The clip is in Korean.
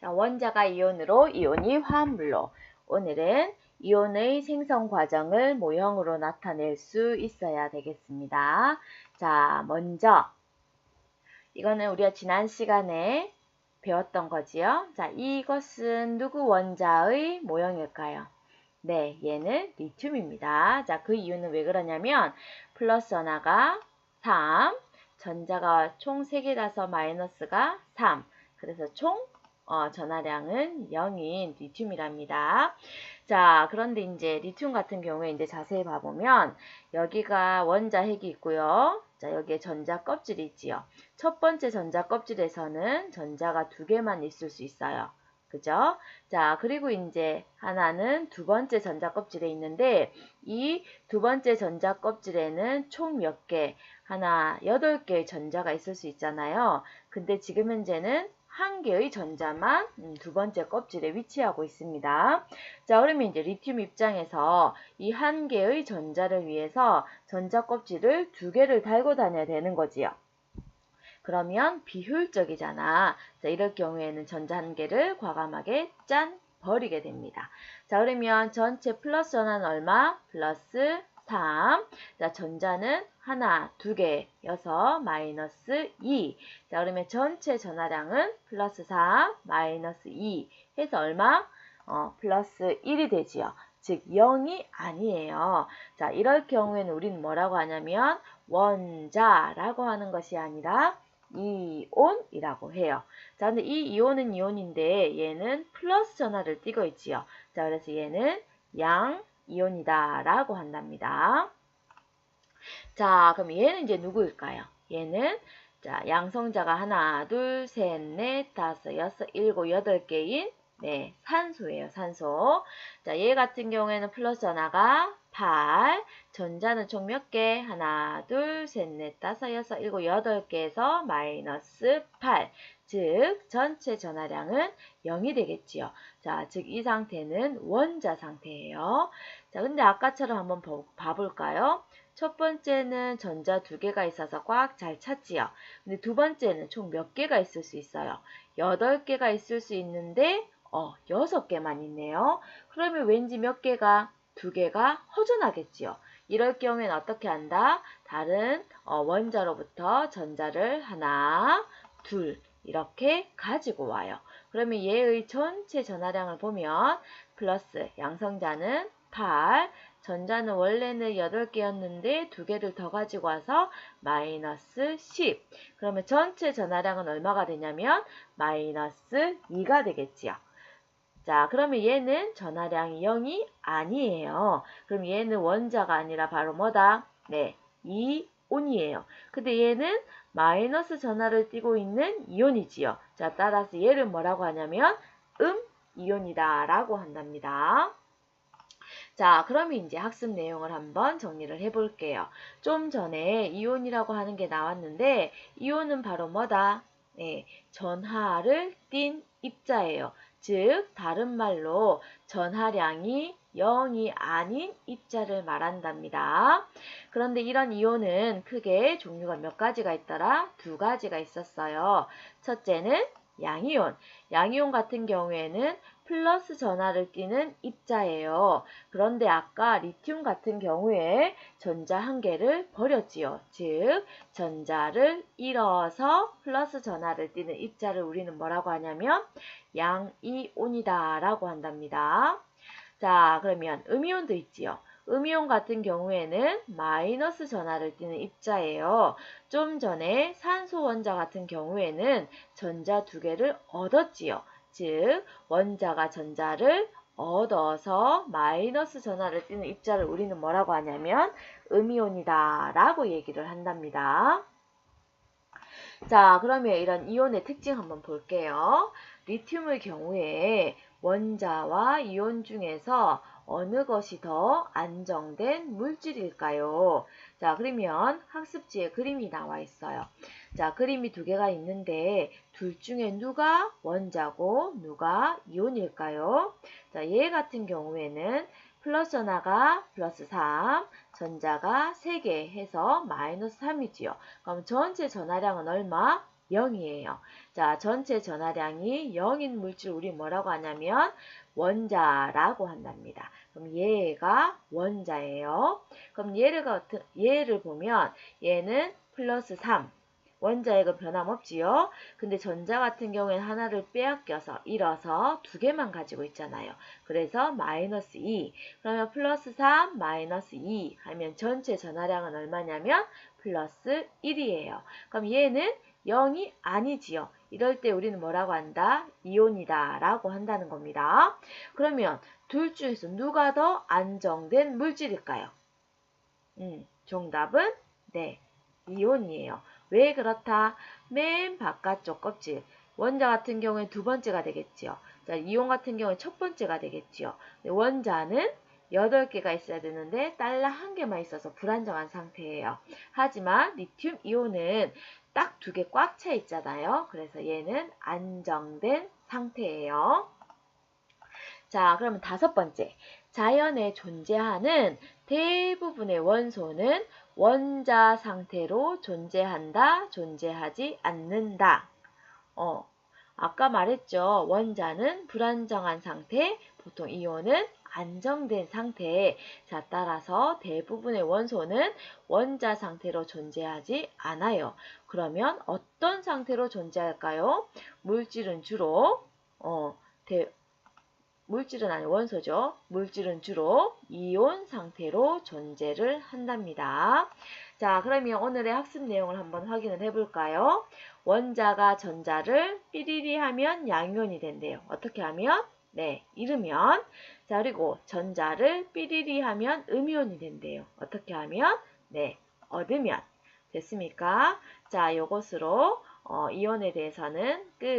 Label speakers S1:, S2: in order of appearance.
S1: 자, 원자가 이온으로, 이온이 화합물로. 오늘은 이온의 생성 과정을 모형으로 나타낼 수 있어야 되겠습니다. 자, 먼저 이거는 우리가 지난 시간에 배웠던 거지요. 자, 이것은 누구 원자의 모형일까요? 네, 얘는 리튬입니다. 자, 그 이유는 왜 그러냐면 플러스 하나가 3, 전자가 총 3개라서 마이너스가 3. 그래서 총 전하량은 0인 리튬이랍니다. 자, 그런데 이제 리튬 같은 경우에 이제 자세히 봐보면 여기가 원자 핵이 있고요. 자, 여기에 전자 껍질이 있지요. 첫 번째 전자 껍질에서는 전자가 2개만 있을 수 있어요. 그죠? 자, 그리고 이제 하나는 두 번째 전자 껍질에 있는데 이 두 번째 전자 껍질에는 총 몇 개? 하나, 8개의 전자가 있을 수 있잖아요. 근데 지금 현재는 1개의 전자만 두 번째 껍질에 위치하고 있습니다. 자, 그러면 이제 리튬 입장에서 이 1개의 전자를 위해서 전자 껍질을 2개를 달고 다녀야 되는 거지요. 그러면 비효율적이잖아. 자, 이럴 경우에는 전자 1개를 과감하게 짠! 버리게 됩니다. 자, 그러면 전체 플러스 전하는 얼마? 플러스 3. 자, 전자는 하나, 2개여서 마이너스 2. 자, 그러면 전체 전하량은 플러스 4, 마이너스 2 해서 얼마? 플러스 1이 되지요. 즉 0이 아니에요. 자, 이럴 경우에는 우리는 뭐라고 하냐면 원자라고 하는 것이 아니라 이온이라고 해요. 자, 근데 이 이온은 이온인데 얘는 플러스 전하를 띠고 있지요. 자, 그래서 얘는 양이온이다 라고 한답니다. 자, 그럼 얘는 이제 누구일까요? 얘는 자, 양성자가 하나, 둘, 셋, 넷, 다섯, 여섯, 일곱, 8개인 네, 산소예요, 산소. 자, 얘 같은 경우에는 플러스 전하가 8, 전자는 총 몇 개? 하나, 둘, 셋, 넷, 다섯, 여섯, 일곱, 8개에서 마이너스 8. 즉, 전체 전하량은 0이 되겠지요. 자, 즉, 이 상태는 원자 상태예요. 자, 근데 아까처럼 한번 봐볼까요? 첫 번째는 전자 2개가 있어서 꽉 잘 찼지요. 근데 두 번째는 총 몇 개가 있을 수 있어요? 8개가 있을 수 있는데 6개만 있네요. 그러면 왠지 몇 개가? 2개가 허전하겠지요. 이럴 경우에는 어떻게 한다? 다른 원자로부터 전자를 하나, 둘 이렇게 가지고 와요. 그러면 얘의 전체 전하량을 보면 플러스 양성자는 8, 전자는 원래는 8개였는데 2개를 더 가지고 와서 마이너스 10. 그러면 전체 전하량은 얼마가 되냐면 마이너스 2가 되겠지요. 자, 그러면 얘는 전하량이 0이 아니에요. 그럼 얘는 원자가 아니라 바로 뭐다? 네, 이온이에요. 근데 얘는 마이너스 전하를 띠고 있는 이온이지요. 자, 따라서 얘를 뭐라고 하냐면 이온이다 라고 한답니다. 자, 그러면 이제 학습 내용을 한번 정리를 해볼게요. 좀 전에 이온이라고 하는 게 나왔는데 이온은 바로 뭐다? 네, 전하를 띤 입자예요. 즉, 다른 말로 전하량이 0이 아닌 입자를 말한답니다. 그런데 이런 이온은 크게 종류가 몇 가지가 있더라? 2가지가 있었어요. 첫째는 양이온. 양이온 같은 경우에는 플러스 전하를 띠는 입자예요. 그런데 아까 리튬 같은 경우에 전자 1개를 버렸지요. 즉, 전자를 잃어서 플러스 전하를 띠는 입자를 우리는 뭐라고 하냐면 양이온이다 라고 한답니다. 자, 그러면 음이온도 있지요. 음이온 같은 경우에는 마이너스 전하를 띠는 입자예요. 좀 전에 산소 원자 같은 경우에는 전자 2개를 얻었지요. 즉, 원자가 전자를 얻어서 마이너스 전하를 띠는 입자를 우리는 뭐라고 하냐면 음이온이다 라고 얘기를 한답니다. 자, 그러면 이런 이온의 특징 한번 볼게요. 리튬의 경우에 원자와 이온 중에서 어느 것이 더 안정된 물질일까요? 자, 그러면 학습지에 그림이 나와 있어요. 자, 그림이 2개가 있는데 둘 중에 누가 원자고 누가 이온일까요? 자, 얘 같은 경우에는 플러스 전하가 플러스 3, 전자가 3개 해서 마이너스 3이지요. 그럼 전체 전하량은 얼마? 0이에요. 자, 전체 전하량이 0인 물질 우리 뭐라고 하냐면 원자라고 한답니다. 그럼 얘가 원자예요. 그럼 얘를 보면 얘는 플러스 3. 원자액은 변함없지요. 근데 전자 같은 경우에는 하나를 빼앗겨서 잃어서 두 개만 가지고 있잖아요. 그래서 마이너스 2. 그러면 플러스 3 마이너스 2 하면 전체 전하량은 얼마냐면 플러스 1이에요. 그럼 얘는 0이 아니지요. 이럴 때 우리는 뭐라고 한다? 이온이다 라고 한다는 겁니다. 그러면 둘 중에서 누가 더 안정된 물질일까요? 정답은 네, 이온이에요. 왜 그렇다? 맨 바깥쪽 껍질. 원자 같은 경우에 두 번째가 되겠지요. 자, 이온 같은 경우에 첫 번째가 되겠지요. 원자는 8개가 있어야 되는데 달러 1개만 있어서 불안정한 상태예요. 하지만 리튬 이온은 딱 2개 꽉 차 있잖아요. 그래서 얘는 안정된 상태예요. 자, 그러면 5번째. 자연에 존재하는 대부분의 원소는 원자 상태로 존재한다, 존재하지 않는다. 아까 말했죠. 원자는 불안정한 상태, 보통 이온은 안정된 상태. 자, 따라서 대부분의 원소는 원자 상태로 존재하지 않아요. 그러면 어떤 상태로 존재할까요? 물질은 주로 물질은 아니 원소죠. 물질은 주로 이온 상태로 존재를 한답니다. 자, 그러면 오늘의 학습 내용을 한번 확인을 해볼까요? 원자가 전자를 삐리리 하면 양이온이 된대요. 어떻게 하면? 네, 잃으면. 자, 그리고 전자를 삐리리 하면 음이온이 된대요. 어떻게 하면? 네, 얻으면. 됐습니까? 자, 요것으로 이온에 대해서는 끝.